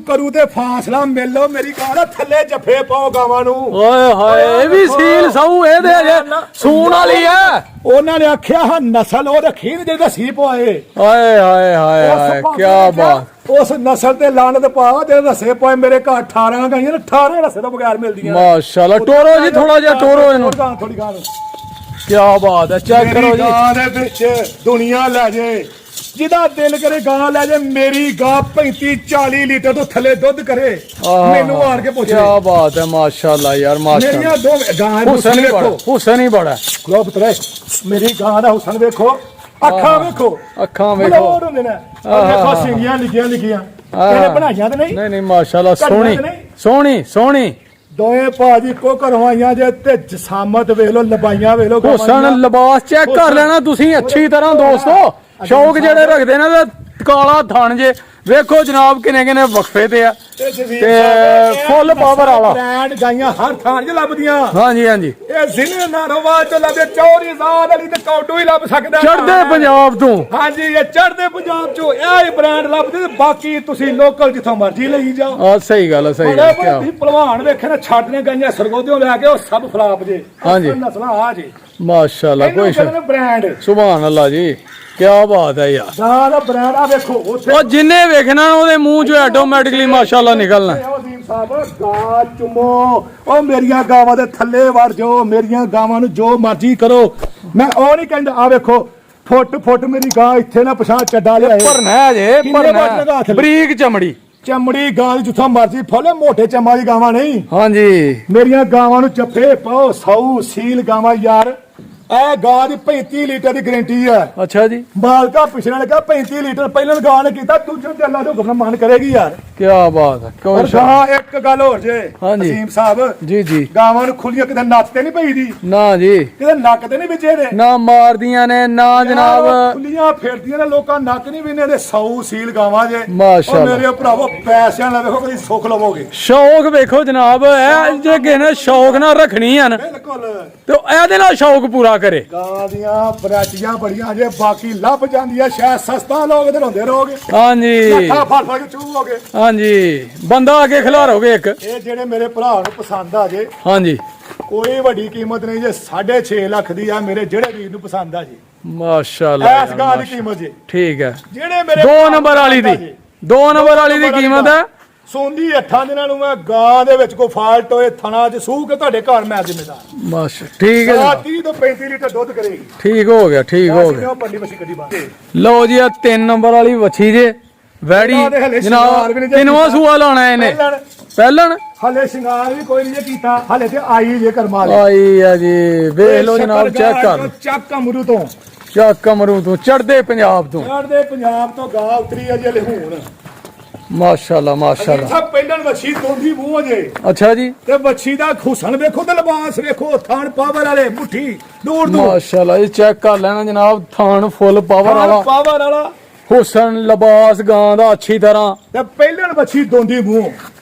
ਕਰੂ ਤੇ ਫਾਸਲਾ ਮਿਲ ਲੋ। ਮੇਰੀ ਗਾਂ ਦਾ ਥੱਲੇ ਜੱਫੇ ਪਾਓ ਗਾਵਾਂ ਨੂੰ। ਓਏ ਹਾਏ, ਇਹ ਵੀ ਸੀਲ ਸਹੂ ਇਹਦੇ ਅਜੇ ਸੂਣ ਵਾਲੀ ਹੈ। ਉਹਨਾਂ ਨੇ ਆਖਿਆ ਹਾਂ ਨਸਲ ਉਹ ਰੱਖੀ ਨੀ ਜਿਹੜੀ ਰੱਸੀ ਪਵਾਏ। ਓਏ ਹਾਏ ਹਾਏ ਹਾਏ, ਕੀ ਬਾਤ। ਉਸ ਨਸਲ ਤੇ ਲਾਨਤ ਪਾ ਜਿਹੜੇ ਰਸੇ ਪਏ। ਮੇਰੇ ਘਰ 18 ਗਾਈਆਂ ਨੇ, 18 ਰਸੇ ਤੋਂ ਬਗੈਰ ਮਿਲਦੀਆਂ। ਮਾਸ਼ਾਅੱਲਾ, ਟੋਰੋ ਜੀ ਥੋੜਾ ਜਿਹਾ, ਟੋਰੋ ਇਹਨੂੰ। ਥੋੜੀ ਗਾਂ ਕੀ ਬਾਤ ਹੈ, ਚੈੱਕ ਕਰੋ ਜੀ। ਗਾਂ ਦੇ ਵਿੱਚ ਦੁਨੀਆ ਲੈ ਜੇ, ਜਿਹਦਾ ਦਿਲ ਕਰੇ ਗਾਂ ਲੈ ਜੇ। ਮੇਰੀ ਗਾਂ 35-40 ਲੀਟਰ ਤੋਂ ਥੱਲੇ ਦੁੱਧ ਕਰੇ, ਮੈਨੂੰ ਆਣ ਕੇ ਪੁੱਛੇ। ਕੀ ਬਾਤ ਹੈ, ਮਾਸ਼ਾਅੱਲਾ ਯਾਰ, ਮਾਸ਼ਾਅੱਲਾ। ਮੇਰੀਆਂ ਦੋ ਗਾਂ ਹੁਸਨ ਹੀ ਬੜਾ, ਹੁਸਨ ਹੀ ਬੜਾ। ਲੋ ਪੁੱਤਰੇ, ਮੇਰੀ ਗਾਂ ਦਾ ਹੁਸਨ ਵੇਖੋ, ਅੱਖਾਂ ਵੇਖੋ, ਅੱਖਾਂ ਵੇਖੋ। ਬਲੋੜ ਹੁੰਦੇ ਨੇ। ਵੇਖੋ ਸਿੰਗੀਆਂ ਲਿਖੀਆਂ ਇਹਨੇ ਬਣਾਈਆਂ ਤੇ ਨਹੀਂ। ਨਹੀਂ ਮਾਸ਼ਾਅੱਲਾ, ਸੋਹਣੀ ਸੋਹਣੀ ਸੋਹਣੀ। ਦੋਵੇਂ ਭਾਜੀ ਕੋ ਘਰੋਂ ਆਈਆਂ ਜੇ ਤੇ ਜਸਾਮਤ ਵੇਖ ਲੋ, ਲਬਾਈਆਂ ਵੇਖ ਲੋ। ਹੁਸਨ ਲਿਬਾਸ ਚੈੱਕ ਕਰ ਲੈਣਾ ਤੁਸੀਂ ਅੱਛੀ ਤਰ੍ਹਾਂ ਦੋਸਤੋ। ਸ਼ੌਕ ਜਿਹੜੇ ਰੱਖਦੇ ਨੇ ਤੇ ਕਾਲਾ ਥਣ ਜੇ ਵੇਖੋ ਜਨਾਬ, ਕਿਨੇ ਕਿਨੇ ਵਕਫੇ ਤੇ ਆ ਤੇ ਫੁੱਲ ਪਾਵਰ ਵਾਲਾ। ਬ੍ਰਾਂਡ ਗਾਈਆਂ ਹਰ ਥਾਂ 'ਚ ਲੱਭਦੀਆਂ। ਹਾਂਜੀ ਹਾਂਜੀ, ਇਹ ਜ਼ਿਲ੍ਹੇ ਨਾਰੋਵਾਲ ਤੋਂ ਲੱਭਦੇ, ਚੌਰੀ ਜ਼ਾਦ ਵਾਲੀ ਤੇ ਕੌਡੂ ਹੀ ਲੱਭ ਸਕਦਾ। ਚੜ੍ਹਦੇ ਪੰਜਾਬ ਤੋਂ। ਹਾਂਜੀ, ਇਹ ਚੜ੍ਹਦੇ ਪੰਜਾਬ ਚੋਂ ਇਹ ਹੀ ਬ੍ਰਾਂਡ ਲੱਭਦੇ ਤੇ ਬਾਕੀ ਤੁਸੀਂ ਲੋਕਲ ਜਿੱਥੋਂ ਮਰਜ਼ੀ ਲਈ ਜਾਓ। ਆ ਸਹੀ ਗੱਲ ਹੈ, ਸਹੀ ਗੱਲ ਹੈ। ਤੁਸੀਂ ਭਲਵਾਨ ਵੇਖੇ ਨਾ, ਛੱਡ ਨੇ ਗਾਈਆਂ ਸਰਗੋਧਿਓਂ ਲੈ ਕੇ, ਉਹ ਸਭ ਫਲਾਪ ਜੇ। ਹਾਂਜੀ, ਨਸਲਾਂ ਆ ਜੇ। ਮਾਸ਼ਾਅੱਲਾ, ਕੋਈ ਸ਼ੱਕ। ਬ੍ਰਾਂਡ ਸੁਭਾਨ ਅੱਲਾ ਜੀ, ਕੀ ਬਾਤ ਹੈ ਯਾਰ। ਗਾਂ ਦਾ ਬ੍ਰਾਂਡ ਆ ਵੇਖੋ ਉੱਥੇ। ਉਹ ਜਿੰਨੇ ਵੇਖਣਾ ਉਹਦੇ ਮੂੰਹ ਚੋਂ ਆਟੋਮੈਟਿਕਲੀ ਮਾਸ਼ਾਅੱਲਾ ਨਿਕਲਣਾ। ਅਜ਼ੀਮ ਸਾਹਿਬ, ਗਾਂ ਚੁਮੋ, ਉਹ ਮੇਰੀਆਂ ਗਾਵਾਂ ਦੇ ਥੱਲੇ ਵੜ ਜਾਓ, ਮੇਰੀਆਂ ਗਾਵਾਂ ਨੂੰ ਜੋ ਮਰਜ਼ੀ ਕਰੋ। ਮੈਂ ਉਹ ਨਹੀਂ ਕਹਿੰਦਾ, ਆ ਵੇਖੋ ਫੁੱਟ ਮੇਰੀ ਗਾਂ ਇੱਥੇ ਨਾ ਪਛਾਣ ਚੱਡਾ ਲਿਆਏ। ਭਰਨਾ ਜੇ, ਭਰਨਾ ਬਰੀਕ ਚਮੜੀ। ਚਮੜੀ ਗਾਂ ਦੀ ਜਿੱਥੋਂ ਮਰਜ਼ੀ ਫੋਲੇ, ਮੋਟੇ ਚਮਾ ਦੀ ਗਾਵਾਂ ਨਹੀਂ। ਹਾਂਜੀ, ਮੇਰੀਆਂ ਗਾਵਾਂ ਨੂੰ ਜੱਫੇ ਪਾਓ, ਸੌ ਸੀਲ ਗਾਵਾਂ ਯਾਰ। ਇਹ ਗਾਂ ਦੀ 35 ਲੀਟਰ ਦੀ ਗਾਰੰਟੀ ਹੈ। ਅੱਛਾ ਜੀ। ਮਾਲਕਾ ਪਿਛਲੇ ਲਗਾ 35 ਲੀਟਰ ਪਹਿਲਾਂ ਗਾਂ ਨੇ ਕੀਤਾ, ਦੂਜੇ ਤੇ ਅੱਲਾ ਦੇ ਹੁਕਮ ਨਾਲ ਮਨ ਕਰੇਗੀ ਯਾਰ। ਕੀ ਬਾਤ ਹੈ। ਪਰ ਗਾਂ ਇੱਕ ਗੱਲ ਹੋਰ ਜੇ ਹਾਂਜੀ ਅਜ਼ੀਮ ਸਾਹਿਬ, ਜੀ ਜੀ, ਗਾਵਾਂ ਨੂੰ ਖੁੱਲੀਆਂ ਕਿਤੇ ਨੱਕ ਤੇ ਨਹੀਂ ਪਈਦੀ, ਨਾ ਜੀ, ਕਿਤੇ ਨੱਕ ਤੇ ਨਹੀਂ ਵਿਚੇ ਦੇ, ਨਾ ਮਾਰਦੀਆਂ ਨੇ ਨਾ ਜਨਾਬ, ਖੁੱਲੀਆਂ ਫੇਰਦੀਆਂ ਨੇ, ਲੋਕਾਂ ਨੱਕ ਨਹੀਂ ਵਿੰਨੇ ਦੇ। 100 ਸੀਲ ਗਾਵਾਂ ਜੇ। ਮਾਸ਼ਾਅੱਲਾ। ਮੇਰੇ ਭਰਾਵੋ, ਪੈਸਿਆਂ ਨਾਲ ਵੇਖੋ ਕਦੀ ਸੁੱਖ ਲਵੋਗੇ। ਸ਼ੌਕ ਵੇਖੋ ਜਨਾਬ, ਇਹ ਜੇ ਕਿਸੇ ਨੇ ਸ਼ੌਕ ਨਾ ਰੱਖਣੀ ਹਨ ਬਿਲਕੁਲ, ਤੇ ਇਹਦੇ ਨਾਲ ਸ਼ੌਕ ਪੂਰਾ ਕਰੇ। ਗਾਂ ਦੀਆਂ ਵੈਰਾਈਟੀਆਂ ਬੜੀਆਂ ਜੇ, ਬਾਕੀ ਲੱਭ ਜਾਂਦੀ ਆ ਸ਼ਾਇਦ ਸਸਤਾ ਲੋਗੇ ਤੇ ਰੋਂਦੇ ਰਹੋਗੇ। ਹਾਂਜੀ ਫੜ ਫੜ ਕੇ ਚੂਹੋਗੇ। ਹਾਂਜੀ, ਬੰਦਾ ਅੱਗੇ ਖਿਲਾਰੋਗੇ ਇੱਕ। ਇਹ ਜਿਹੜੇ ਮੇਰੇ ਭਰਾ ਨੂੰ ਪਸੰਦ ਆ ਜੇ, ਹਾਂਜੀ, ਕੋਈ ਵੱਡੀ ਕੀਮਤ ਨਹੀਂ ਜੇ, 6.5 ਲੱਖ ਦੀ ਆ ਮੇਰੇ ਜਿਹੜੇ ਵੀਰ ਨੂੰ ਪਸੰਦ ਆ ਜੀ। ਮਾਸ਼ਾਅੱਲਾ, ਇਸ ਗਾਂ ਦੀ ਕੀਮਤ ਜੀ ਠੀਕ ਹੈ। ਜਿਹੜੇ ਮੇਰੇ 2 ਨੰਬਰ ਵਾਲੀ ਦੀ, 2 ਨੰਬਰ ਵਾਲੀ ਦੀ ਕੀਮਤ ਹੈ ਸੌਂਦੀ 8 ਦਿਨਾਂ ਨੂੰ ਮੈਂ ਗਾਂ ਦੇ ਵਿੱਚ ਕੋਈ ਫਾਲਟ ਹੋਏ ਥਣਾ 'ਚ ਸੂਹ ਕੇ ਤੁਹਾਡੇ ਘਰ ਮੈਂ ਜ਼ਿੰਮੇਦਾਰ ਬਸ ਠੀਕ ਹੈ ਆ ਜਨਾਬ। 30 ਤੋਂ 35 ਲੀਟਰ ਦੁੱਧ ਕਰੇਗੀ ਠੀਕ ਹੋ ਗਿਆ ਠੀਕ ਹੋ ਗਿਆ। ਉਹ ਪੱਲੀ ਮੱਛੀ ਕੱਢੀ ਬਾਹਰ ਲਓ ਜੀ ਆ 3 ਨੰਬਰ ਵਾਲੀ ਵੱਛੀ ਜੇ ਵੈੜੀ ਇਹਨਾਂ ਦੇ ਹਲੇ ਜਨਾਬ ਸ਼ਿੰਗਾਰ ਵੀ ਨਹੀਂ ਜੇ ਕਿੰਨਵਾਂ ਕੀਤਾ। ਸੂਆ ਲਾਉਣਾ ਇਹਨੇ ਪਹਿਲਣ ਹਲੇ ਸ਼ਿੰਗਾਰ ਵੀ ਕੋਈ ਨਹੀਂ ਜੇ ਕੀਤਾ ਹਲੇ ਤੇ ਆਈ ਜੇ ਕਰਮਾ ਲਈ ਆਈ ਆ ਜੀ ਵੇਖ ਲਓ ਜਨਾਬ ਚੈੱਕ ਕਰ ਚੱਕ ਅਮਰੂ ਤੋਂ ਚੱਕ ਕਮਰੂ ਤੋਂ ਚੜਦੇ ਪੰਜਾਬ ਤੋਂ ਚੜ੍ਹਦੇ ਪੰਜਾਬ ਤੋਂ ਗਾਂ ਉਤਰੀ ਅਜੇ ਲਹੂਣ ਮਾਸ਼ਾਅੱਲਾ ਮਾਸ਼ਾਅੱਲਾ। ਸਭ ਪਹਿਲਾਂ ਵੱਛੀ ਦੋਂਦੀ ਮੂੰਹ ਅਜੇ ਅੱਛਾ ਜੀ ਤੇ ਵੱਛੀ ਦਾ ਖੁਸਣ ਵੇਖੋ ਤੇ ਲਿਬਾਸ ਵੇਖੋ ਥਾਣ ਪਾਵਰ ਵਾਲੇ ਮੁੱਠੀ ਦੂਰ ਦੂਰ ਮਾਸ਼ਾਅੱਲਾ ਇਹ ਚੈੱਕ ਕਰ ਲੈਣਾ ਜਨਾਬ ਥਾਣ ਫੁੱਲ ਪਾਵਰ ਵਾਲਾ ਪਾਵਰ ਵਾਲਾ ਹੁਸਨ ਲਿਬਾਸ ਗਾਂ ਦਾ ਅੱਛੀ ਤਰ੍ਹਾਂ ਤੇ ਪਹਿਲਾਂ ਵੱਛੀ ਦੋਂਦੀ ਮੂੰਹ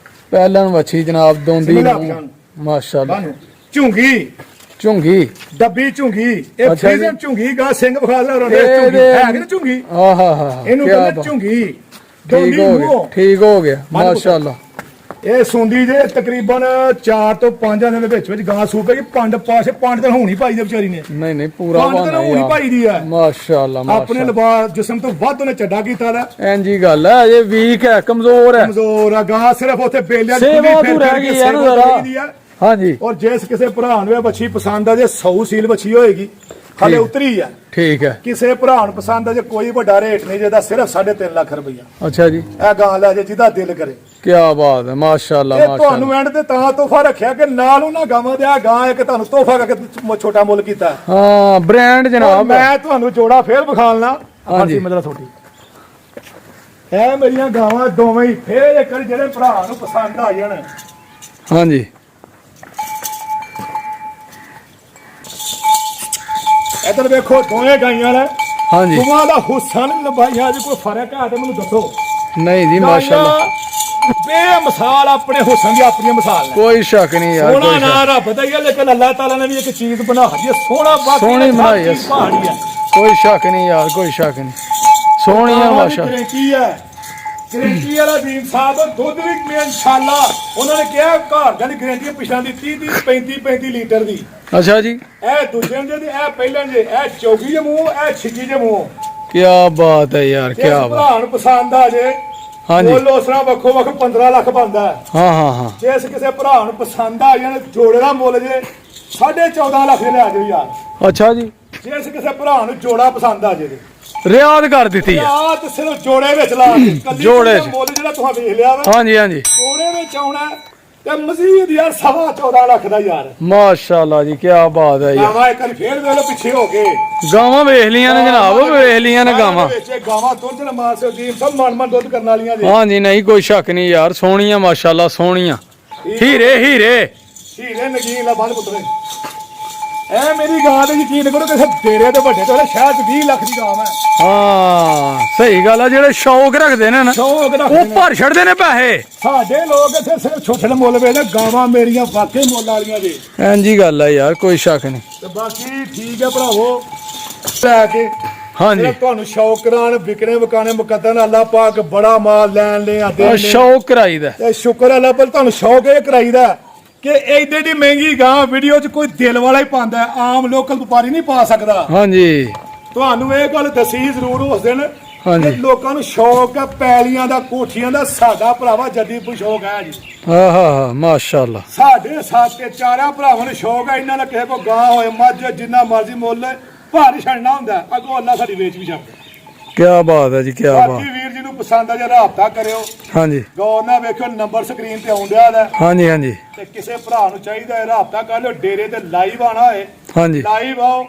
ਪਹਿਲਣ ਵੱਛੀ ਜਨਾਬ ਦੋਂਦੀ ਬਿਸਮਿਲ੍ਲਾਹ ਮੂੰਹ। ਖਾਨ। ਮਾਸ਼ਾਅੱਲਾ ਬਾਨੂੰ ਝੁੰਗੀ ਝੁੰਗੀ ਡੱਬੀ ਝੁੰਗੀ ਇਹ ਅੱਛਾ ਜੀ। ਫੀਜ਼ਨ ਝੁੰਗੀ ਗਾ ਸਿੰਘ ਵਿਖਾ ਲੈ ਰੋਣੇ ਇਹਦੇ- ਝੁੰਗੀ ਹੈ ਕਿ ਨਹੀਂ ਝੁੰਗੀ ਆਹਾ ਹਾ ਇਹਨੂੰ ਕਿਆ ਕਹਿੰਦੇ ਬਾਤ। ਝੁੰਗੀ ਠੀਕ ਦੋਂਦੀ ਹੋ ਗਿਆ ਮੂੰਹ ਠੀਕ ਹੋ ਗਿਆ ਬਾਨੂੰ ਮਾਸ਼ਾਅੱਲਾ। ਇਹ ਸੁੰਦੀ ਜੇ ਤਕਰੀਬਨ 4 ਤੋਂ 5 ਦਿਨ ਦੇ ਵਿੱਚ ਗਾਂ ਸੂਪੇਗੀ ਪੰਡ ਪਾਸੇ 5 ਦਿਨ ਹੋਣੀ ਪਾਈ ਦੇ ਵਿਚਾਰੀ ਨੇ ਨਹੀਂ ਨਹੀਂ ਪੂਰਾ 5 ਦਿਨ ਬਣਾ ਹੋਣੀ ਪਾਈ ਦੀ ਆ ਮਾਸ਼ਾਅੱਲਾ ਆਪਣੇ ਮਾਸ਼ਾਅੱਲਾ। ਲਿਬਾਸ ਜਿਸਮ ਤੋਂ ਵੱਧ ਉਹਨੇ ਚੱਡਾ ਕੀਤਾ ਦਾ ਇੰਜੀ ਗੱਲ ਹੈ ਇਹ ਵੀਕ ਹੈ ਕਮਜ਼ੋਰ ਹੈ। ਕਮਜ਼ੋਰ ਆ ਗਾਂ ਸਿਰਫ ਉੱਥੇ ਬੇਲਿਆਂ ਦੀ ਸੇਵਾ ਖੁੱਲੀ ਤੂੰ ਫਿਰ ਰਹਿ ਗਈ ਕੇ ਹੈ ਨਾ ਸੇਵਾ ਜ਼ਰਾ। ਚਾਹੀਦੀ ਆ। ਹਾਂਜੀ ਔਰ ਜਿਸ ਕਿਸੇ ਭਰਾ ਨੂੰ ਇਹ ਬੱਚੀ ਪਸੰਦ ਆ ਜੇ 100 ਸੀਲ ਬੱਚੀ ਹੋਏਗੀ ਹਲੇ ਠੀਕ। ਉਤਰੀ ਆ ਠੀਕ ਹੈ ਕਿਸੇ ਭਰਾ ਨੂੰ ਪਸੰਦ ਆ ਜੇ ਕੋਈ ਵੱਡਾ ਰੇਟ ਨਹੀਂ ਜਿਹਦਾ ਸਿਰਫ 3.5 ਲੱਖ ਰੁਪਈਆ ਅੱਛਾ ਜੀ ਇਹ ਗਾਂ ਲੈ ਜੇ ਜਿਹਦਾ ਦਿਲ ਕਰੇ ਕੀ ਬਾਤ ਹੈ ਮਾਸ਼ਾਅੱਲਾ ਇਹ ਮਾਸ਼ਾਅੱਲਾ। ਤੁਹਾਨੂੰ ਐਂਡ ਤੇ ਤਾਂ ਤੋਹਫਾ ਰੱਖਿਆ ਕਿ ਨਾਲ ਉਹਨਾਂ ਗਾਵਾਂ ਦੇ ਆ ਗਾਂ ਇੱਕ ਤੁਹਾਨੂੰ ਤੋਹਫਾ ਕਰਕੇ ਛੋਟਾ ਮੁੱਲ ਕੀਤਾ ਹਾਂ ਬ੍ਰਾਂਡ ਔਰ ਜਨਾਬ ਮੈਂ ਤੁਹਾਨੂੰ ਜੋੜਾ ਫੇਰ ਵਿਖਾਲਣਾ ਹਾਂਜੀ। ਹਾਂਜੀ ਮਤਲਬ ਤੁਹਾਡੀ ਇਹ ਮੇਰੀਆਂ ਗਾਵਾਂ ਦੋਵੇਂ ਹੀ ਫੇਰ ਇੱਕ ਵਾਰੀ ਜਿਹੜੇ ਭਰਾ ਨੂੰ ਪਸੰਦ ਆ ਜਾਣ ਹਾਂਜੀ ਇੱਧਰ ਵੇਖੋ ਦੋਵੇਂ ਗਾਈਆਂ ਨੇ ਹਾਂਜੀ ਦੋਵਾਂ ਦਾ ਹੁਸਨ ਲੰਬਾਈਆਂ 'ਚ ਕੋਈ ਫਰਕ ਹੈ ਤੇ ਮੈਨੂੰ ਦੱਸੋ ਨਹੀਂ ਜੀ ਮਾਸ਼ਾਅੱਲਾ ਬੇਮਿਸਾਲ ਆਪਣੇ ਹੁਸਨ ਦੀ ਆਪਣੀ ਮਿਸਾਲ ਨੇ ਕੋਈ ਸ਼ੱਕ ਨਹੀਂ ਯਾਰ ਸੋਹਣਾ ਕੋਈ ਸ਼ੱਕ ਨਾ ਰੱਬ ਦਾ ਹੀ ਹੈ ਲੇਕਿਨ ਅੱਲਾਹ ਤਾਲਾ ਨੇ ਵੀ ਇੱਕ ਚੀਜ਼ ਬਣਾ ਦਿੱਤੀ ਹੈ ਸੋਹਣਾ ਬਾਕੀ ਸੋਹਣੀ ਹਰ ਬਣਾਈ ਹੈ। ਚੀਜ਼ ਪਹਾੜੀ ਹੈ ਕੋਈ ਸ਼ੱਕ ਨਹੀਂ ਯਾਰ ਕੋਈ ਸ਼ੱਕ ਨਹੀਂ ਸੋਹਣੀ ਹੈ ਮਾਸ਼ਾਅੱਲਾ। ਗਰੰਟੀ ਹੈ ਗਰੰਟੀ ਵਾਲਾ ਦੀਨ ਸਾਹਿਬ ਦੁੱਧ ਵੀ ਮੈਂ ਇਨਸ਼ਾਅੱਲਾ ਉਹਨਾਂ ਨੇ ਕਿਹਾ ਘਰ ਦਾ ਦੀ ਗਰੰਟੀ ਪਿਛਲਾਂ ਦੀ 30 35 ਲੀਟਰ ਦੀ ਅੱਛਾ ਜੀ ਇਹ ਦੂਜੇ ਦੇ ਇਹ ਪਹਿਲਾਂ ਜੇ ਇਹ ਚੌਗੀ ਦੇ ਮੂੰਹ ਇਹ ਛਿੱਕੀ ਦੇ ਮੂੰਹ ਕੀ ਬਾਤ ਹੈ ਯਾਰ ਕੀ ਇਸ ਬਾਤ। ਭਰਾ ਨੂੰ ਪਸੰਦ ਆ ਜੇ ਹਾਂਜੀ ਮੁੱਲ ਉਸ ਤਰ੍ਹਾਂ ਵੱਖੋ ਵੱਖ 15 ਲੱਖ ਬਣਦਾ ਹੈ। ਹਾਂ ਹਾਂ ਹਾਂ ਜੇ ਇਸ ਕਿਸੇ ਭਰਾ ਨੂੰ ਪਸੰਦ ਆ ਜਾਣ ਜੋੜੇ ਦਾ ਮੁੱਲ ਜੇ 14.5 ਲੱਖ ਦੇ ਲੈ ਜਾਓ ਯਾਰ ਅੱਛਾ ਜੀ ਜੇ ਇਸ ਕਿਸੇ ਭਰਾ ਨੂੰ ਜੋੜਾ ਪਸੰਦ ਆ ਜੇ ਰਿਆਦ ਕਰ ਦਿੱਤੀ ਹੈ ਆ ਤੇ ਸਿਰਫ ਜੋੜੇ ਵਿੱਚ ਲਾ ਕੇ ਕੱਲੀ ਜੋੜੇ ਦਾ ਚ। ਮੁੱਲ ਜਿਹੜਾ ਤੁਸੀਂ ਵੇਖ ਲਿਆ ਵਾ ਹਾਂਜੀ ਹਾਂਜੀ ਜੋੜੇ ਵਿੱਚ ਆਉਣਾ ਤੇ ਮਜ਼ੀਦ ਯਾਰ 14.5 ਲੱਖ ਦਾ ਯਾਰ ਮਾਸ਼ਾਅੱਲਾ ਜੀ ਕੀ ਬਾਤ ਹੈ ਯਾਰ। ਗਾਵਾਂ ਇੱਕ ਵਾਰੀ ਫੇਰ ਵੇਖ ਲਓ ਪਿੱਛੇ ਹੋ ਕੇ ਗਾਵਾਂ ਵੇਖ ਲੀਆਂ ਨੇ ਜਨਾਬ ਵੇਖ ਲੀਆਂ ਨੇ ਗਾਵਾਂ। ਵਿੱਚ ਇਹ ਗਾਵਾਂ ਦੁੱਧ ਨਾਲ ਮਾਰ ਸਕਦੀ ਸਭ ਮਨ ਦੁੱਧ ਕਰਨ ਵਾਲੀਆਂ ਜੀ ਹਾਂਜੀ ਨਹੀਂ ਕੋਈ ਸ਼ੱਕ ਨਹੀਂ ਯਾਰ ਸੋਹਣੀਆਂ ਮਾਸ਼ਾਅੱਲਾ ਸੋਹਣੀਆਂ ਹੀਰੇ ਹੀਰੇ ਹੀਰੇ ਨਗੀਨ ਲਾ ਬੰਦ ਪੁੱਤਰੇ ਐ ਮੇਰੀ ਗਾਂ ਤੇ ਯਕੀਨ ਕਰੋ ਕਿਸੇ ਡੇਰੇ ਤੇ ਵੱਡੇ ਤੋਂ ਸ਼ਾਇਦ 20 ਲੱਖ ਦੀ ਗਾਂ ਹੈ ਹਾਂ ਸਹੀ ਗੱਲ ਆ ਜਿਹੜੇ ਸ਼ੌਕ ਰੱਖਦੇ ਨੇ ਨਾ ਸ਼ੌਕ ਉਹ ਰੱਖਦੇ ਨੇ ਭਰ ਛੱਡਦੇ ਨੇ ਪੈਸੇ। ਸਾਡੇ ਲੋਕ ਇੱਥੇ ਸਿਰਫ ਛੋਟੇ ਮੁੱਲ ਵੇਚਦੇ ਗਾਵਾਂ ਮੇਰੀਆਂ ਵਾਕਈ ਮੁੱਲ ਵਾਲੀਆਂ ਜੀ ਇੰਜੀ ਗੱਲ ਆ ਯਾਰ ਕੋਈ ਸ਼ੱਕ ਨਹੀਂ। ਤੇ ਬਾਕੀ ਠੀਕ ਹੈ ਭਰਾਵੋ ਲੈ ਕੇ ਹਾਂਜੀ ਜਿਹੜਾ ਤੁਹਾਨੂੰ ਸ਼ੌਕ ਕਰਾਣ ਵਿਕਣੇ ਵਕਾਣੇ ਮੁਕੱਦਰ ਅੱਲਾਹ ਪਾਕ ਬੜਾ ਮਾਲ ਲੈਣ ਲੈ ਆਦੇ ਆਹ ਸ਼ੌਕ ਕਰਾਈਦਾ। ਤੇ ਸ਼ੁਕਰ ਅੱਲਾਹ ਪਰ ਤੁਹਾਨੂੰ ਸ਼ੌਕ ਇਹ ਕਰਾਈਦਾ ਕਿ ਐਡੀ ਏਡੀ ਮਹਿੰਗੀ ਗਾਂ ਵੀਡੀਓ 'ਚ ਕੋਈ ਦਿਲ ਵਾਲਾ ਹੀ ਪਾਉਂਦਾ ਹੈ, ਆਮ ਲੋਕਲ ਵਪਾਰੀ ਨਹੀਂ ਪਾ ਸਕਦਾ। ਹਾਂਜੀ ਤੁਹਾਨੂੰ ਇਹ ਗੱਲ ਦੱਸੀ ਜ਼ਰੂਰ ਉਸ ਦਿਨ ਹਾਂਜੀ। ਕਿ ਲੋਕਾਂ ਨੂੰ ਸ਼ੌਕ ਹੈ ਪੈਲੀਆਂ ਦਾ ਕੋਠੀਆਂ ਦਾ ਸਾਡਾ ਭਰਾਵਾ ਜੱਦੀਪੁਰ ਸ਼ੌਕ ਹੈ ਜੀ ਹਾਂ ਹਾਂ ਹਾਂ ਮਾਸ਼ਾਅੱਲਾ। ਸਾਡੇ ਸਾਥੇ ਚਾਰਾਂ ਭਰਾਵਾਂ ਨੂੰ ਸ਼ੌਕ ਹੈ ਇਹਨਾਂ ਦਾ ਕਿਸੇ ਕੋ ਗਾਂ ਹੋਏ ਮੱਝ ਜਿੰਨਾ ਮਰਜ਼ੀ ਮੁੱਲ ਭਾਰੀ ਛੱਡਣਾ ਹੁੰਦਾ ਅੱਗੋਂ ਅੱਲਾਹ ਸਾਡੀ ਵੇਚ ਵੀ ਛੱਡਦਾ। ਕੀ ਬਾਤ ਹੈ ਜੀ ਕੀ ਬਾਕੀ ਬਾਤ। ਵੀਰ ਜੀ ਨੂੰ ਪਸੰਦ ਆ ਜੇ ਰਾਬਤਾ ਕਰਿਓ ਹਾਂਜੀ ਗੌਰ ਨਾਲ ਵੇਖਿਓ ਨੰਬਰ ਸਕਰੀਨ ਤੇ ਆਉਂਦਿਆ ਦਾ ਹਾਂਜੀ ਹਾਂਜੀ ਤੇ ਕਿਸੇ ਭਰਾ ਨੂੰ ਚਾਹੀਦਾ ਹੈ ਰਾਬਤਾ ਕਰ ਲਿਓ ਡੇਰੇ ਤੇ ਲਾਈਵ ਆਣਾ ਹੋਏ ਹਾਂਜੀ ਲਾਈਵ ਆਓ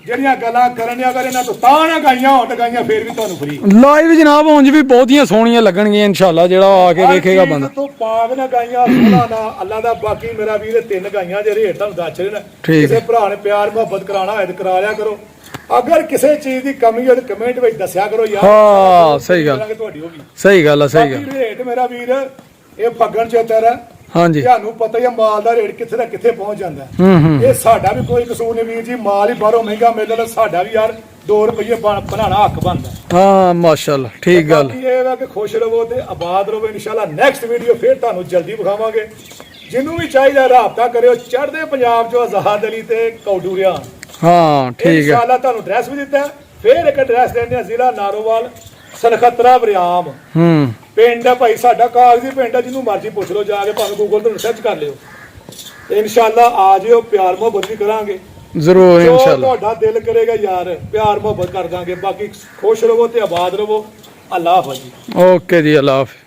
ਜਿਹੜੀਆਂ ਗੱਲਾਂ ਕਰਨੀਆਂ ਅਗਰ ਇਹਨਾਂ ਤੋਂ ਤਾਂ ਨਾ ਗਾਈਆਂ ਹੋਣ ਤੇ ਗਾਈਆਂ ਫੇਰ ਵੀ ਤੁਹਾਨੂੰ ਫਰੀ ਲਾਈਵ ਜਨਾਬ ਉਂਝ ਵੀ ਬਹੁਤੀਆਂ ਸੋਹਣੀਆਂ ਲੱਗਣਗੀਆਂ ਇਨਸ਼ਾਅੱਲਾ ਜਿਹੜਾ ਆ ਕੇ ਵੇਖੇਗਾ ਬੰਦਾ। ਤੂੰ ਪਾਗ ਨਾ ਗਾਈਆਂ ਸੋਹਣਾ ਨਾ ਅੱਲਾ ਦਾ ਬਾਕੀ ਮੇਰਾ ਵੀਰ 3 ਗਾਈਆਂ ਜੇ ਰੇਟ ਤੁਹਾਨੂੰ ਦੱਸ ਰਹੇ ਨੇ ਠੀਕ ਕਿਸੇ ਭਰਾ ਨੇ ਪਿਆਰ ਮੁਹੱਬਤ ਕਰਾਉਣਾ ਹੋਏ ਤੇ ਕਰਾ ਲਿਆ ਕਰੋ ਅਗਰ ਕਿਸੇ ਚੀਜ਼ ਦੀ ਕਮੀ ਹੋਵੇ ਤਾਂ ਕਮੈਂਟ ਵਿੱਚ ਦੱਸਿਆ ਕਰੋ ਯਾਰ ਹਾਂ ਸਹੀ ਗੱਲ ਤੁਹਾਡੀ ਹੋਗੀ ਸਹੀ ਗੱਲ ਆ ਸਹੀ ਬਾਕੀ ਗੱਲ। ਰੇਟ ਮੇਰਾ ਵੀਰ ਇਹ ਫੱਗਣ ਚੇਤਰ ਹੈ ਹਾਂਜੀ ਤੁਹਾਨੂੰ ਪਤਾ ਹੀ ਆ ਮਾਲ ਦਾ ਰੇਟ ਕਿੱਥੇ ਦਾ ਕਿੱਥੇ ਪਹੁੰਚ ਜਾਂਦਾ ਹੂੰ ਇਹ ਸਾਡਾ ਵੀ ਕੋਈ ਕਸੂਰ ਨਹੀਂ ਵੀਰ ਜੀ ਮਾਲ ਹੀ ਬਾਹਰੋਂ ਮਹਿੰਗਾ ਮਿਲਦਾ ਸਾਡਾ ਵੀ ਯਾਰ 2 ਰੁਪਏ ਬਣਾਉਣਾ ਹੱਕ ਬਣਦਾ। ਹਾਂ ਮਾਸ਼ਾਅੱਲਾ ਠੀਕ ਗੱਲ। ਬਾਕੀ ਇਹ ਵਾ ਕਿ ਖੁਸ਼ ਰਹੋ ਤੇ ਆਬਾਦ ਰਹੋ ਇਨਸ਼ਾਅੱਲਾ ਨੈਕਸਟ ਵੀਡੀਓ ਫੇਰ ਤੁਹਾਨੂੰ ਜਲਦੀ ਵਿਖਾਵਾਂਗੇ। ਜਿਹਨੂੰ ਵੀ ਚਾਹੀਦਾ ਰਾਬਤਾ ਕਰਿਓ ਚੜ੍ਹਦੇ ਪੰਜਾਬ ਚੋਂ ਆਜ਼ਾਦ ਅਲੀ ਤੇ ਕੌਡੂ ਰਿਆਨ ਹਾਂ ਠੀਕ ਹੈ ਇਨਸ਼ਾਅੱਲਾ ਤੁਹਾਨੂੰ ਐਡਰੈਸ ਵੀ ਦਿੱਤਾ ਫੇਰ ਇੱਕ ਐਡਰੈਸ ਦਿੰਦੇ ਆ ਜ਼ਿਲ੍ਹਾ ਨਾਰੋਵਾਲ ਸਨਖਤਰਾ ਬਰਿਆਮ ਹੂੰ ਪਿੰਡ ਆ ਭਾਈ ਸਾਡਾ, ਕਾਗਜ਼ੀ ਪਿੰਡ ਆ, ਜਿਹਨੂੰ ਮਰਜ਼ੀ ਪੁੱਛ ਲਓ ਜਾ ਕੇ, ਭਾਵੇਂ ਗੂਗਲ ਤੋਂ ਸਰਚ ਕਰ ਲਿਓ। ਇਨਸ਼ਾਅੱਲਾ ਆ ਜਿਓ, ਪਿਆਰ ਮੁਹੱਬਤ ਵੀ ਕਰਾਂਗੇ ਜ਼ਰੂਰ ਜੋ ਇਨਸ਼ਾਅੱਲਾ। ਤੁਹਾਡਾ ਦਿਲ ਕਰੇਗਾ ਯਾਰ, ਪਿਆਰ ਮੁਹੱਬਤ ਕਰ ਦਾਂਗੇ। ਬਾਕੀ ਖੁਸ਼ ਰਹੋ ਤੇ ਆਬਾਦ ਰਹੋ। ਅੱਲਾਹ ਹਾਫਿਜ਼। ਓਕੇ ਜੀ, ਅੱਲਾਹ ਹਾਫਿਜ਼।